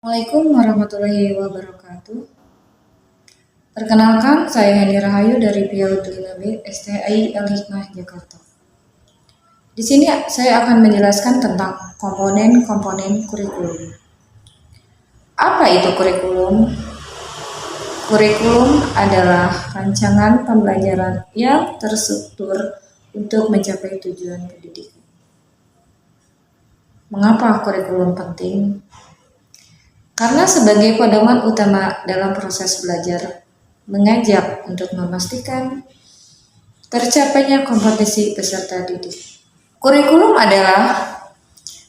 Assalamualaikum warahmatullahi wabarakatuh. Perkenalkan, saya Hani Rahayu dari PIAUD 5B STI Al-Hikmah Jakarta. Di sini saya akan menjelaskan tentang komponen-komponen kurikulum. Apa itu kurikulum? Kurikulum adalah rancangan pembelajaran yang terstruktur untuk mencapai tujuan pendidikan. Mengapa kurikulum penting? Karena sebagai pedoman utama dalam proses belajar, mengajak untuk memastikan tercapainya kompetensi peserta didik. Kurikulum adalah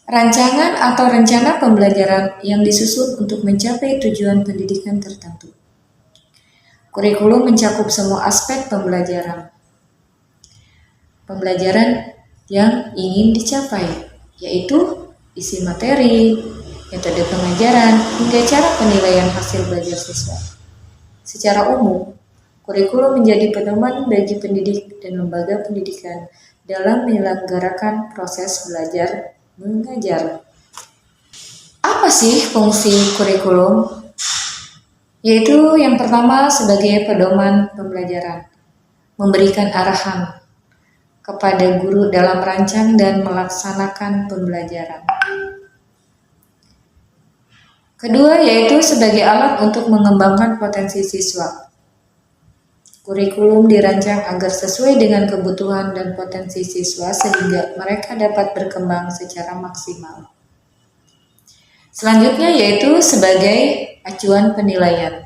rancangan atau rencana pembelajaran yang disusun untuk mencapai tujuan pendidikan tertentu. Kurikulum mencakup semua aspek pembelajaran yang ingin dicapai, yaitu isi materi, metode pengajaran, hingga cara penilaian hasil belajar siswa. Secara umum, kurikulum menjadi pedoman bagi pendidik dan lembaga pendidikan dalam menyelenggarakan proses belajar mengajar. Apa sih fungsi kurikulum? Yaitu yang pertama sebagai pedoman pembelajaran, memberikan arahan kepada guru dalam merancang dan melaksanakan pembelajaran. Kedua, yaitu sebagai alat untuk mengembangkan potensi siswa. Kurikulum dirancang agar sesuai dengan kebutuhan dan potensi siswa sehingga mereka dapat berkembang secara maksimal. Selanjutnya yaitu sebagai acuan penilaian,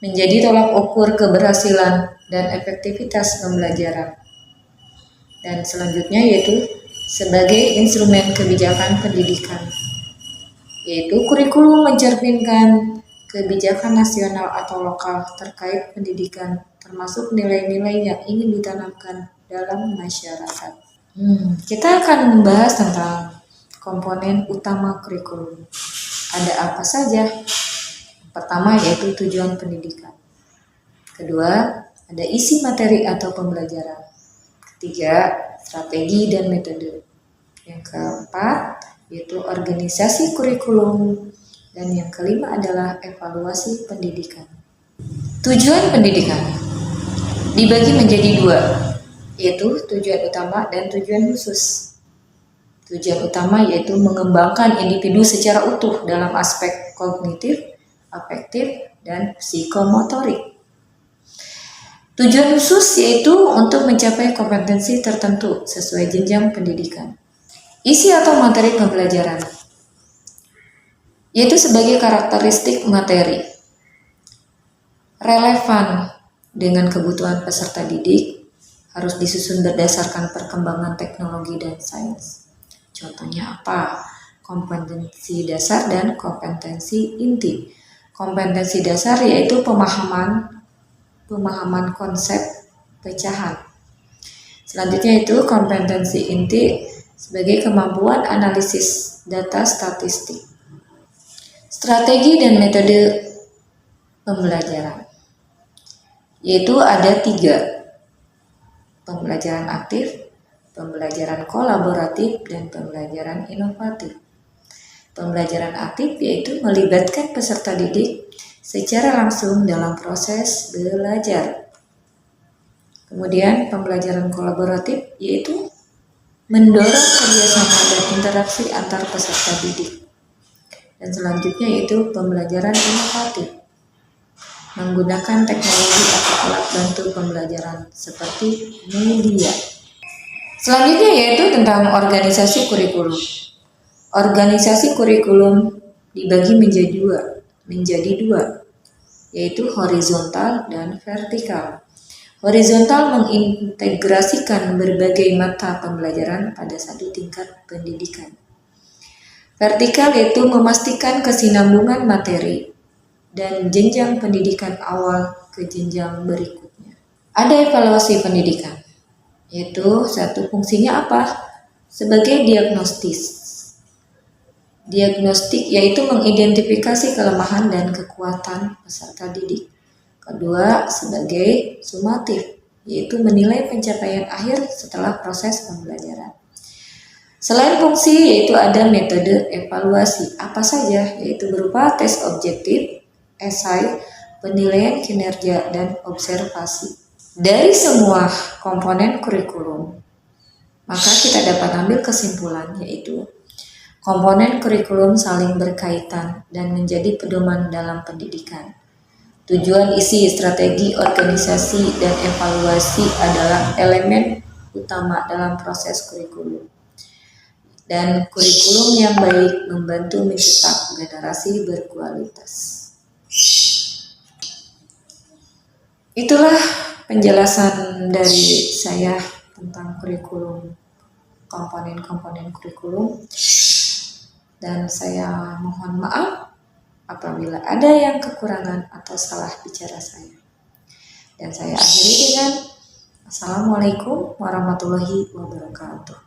menjadi tolak ukur keberhasilan dan efektivitas pembelajaran. Dan selanjutnya yaitu sebagai instrumen kebijakan pendidikan, yaitu kurikulum mencerminkan kebijakan nasional atau lokal terkait pendidikan, termasuk nilai-nilai yang ingin ditanamkan dalam masyarakat. Kita akan membahas tentang komponen utama kurikulum. Ada apa saja? Pertama yaitu tujuan pendidikan. Kedua, ada isi materi atau pembelajaran. Ketiga, strategi dan metode. Yang keempat, yaitu organisasi kurikulum. Dan yang kelima adalah evaluasi pendidikan. Tujuan pendidikan dibagi menjadi dua, yaitu tujuan utama dan tujuan khusus. Tujuan utama yaitu mengembangkan individu secara utuh dalam aspek kognitif, afektif, dan psikomotorik. Tujuan khusus yaitu untuk mencapai kompetensi tertentu sesuai jenjang pendidikan. Isi atau materi pembelajaran yaitu sebagai karakteristik materi relevan dengan kebutuhan peserta didik, harus disusun berdasarkan perkembangan teknologi dan sains. Contohnya apa? Kompetensi dasar dan kompetensi inti. Kompetensi dasar yaitu pemahaman konsep pecahan. Selanjutnya itu kompetensi inti sebagai kemampuan analisis data statistik. Strategi dan metode pembelajaran yaitu ada 3: pembelajaran aktif, pembelajaran kolaboratif, dan pembelajaran inovatif. Pembelajaran aktif yaitu melibatkan peserta didik secara langsung dalam proses belajar. Kemudian pembelajaran kolaboratif yaitu mendorong kerjasama dan interaksi antar peserta didik. Dan selanjutnya yaitu pembelajaran inovatif, menggunakan teknologi atau alat bantu pembelajaran seperti media. Selanjutnya yaitu tentang organisasi kurikulum. Organisasi kurikulum dibagi menjadi dua, yaitu horizontal dan vertikal. Horizontal mengintegrasikan berbagai mata pembelajaran pada satu tingkat pendidikan. Vertikal yaitu memastikan kesinambungan materi dan jenjang pendidikan awal ke jenjang berikutnya. Ada evaluasi pendidikan, yaitu satu fungsinya apa? Sebagai diagnostik yaitu mengidentifikasi kelemahan dan kekuatan peserta didik. Kedua, sebagai sumatif, yaitu menilai pencapaian akhir setelah proses pembelajaran. Selain fungsi, yaitu ada metode evaluasi. Apa saja? Yaitu berupa tes objektif, esai, penilaian kinerja, dan observasi. Dari semua komponen kurikulum, maka kita dapat ambil kesimpulan, yaitu komponen kurikulum saling berkaitan dan menjadi pedoman dalam pendidikan. Tujuan, isi, strategi, organisasi, dan evaluasi adalah elemen utama dalam proses kurikulum. Dan kurikulum yang baik membantu mencetak generasi berkualitas. Itulah penjelasan dari saya tentang kurikulum, komponen-komponen kurikulum. Dan saya mohon maaf apabila ada yang kekurangan atau salah bicara saya. Dan saya akhiri dengan Assalamualaikum warahmatullahi wabarakatuh.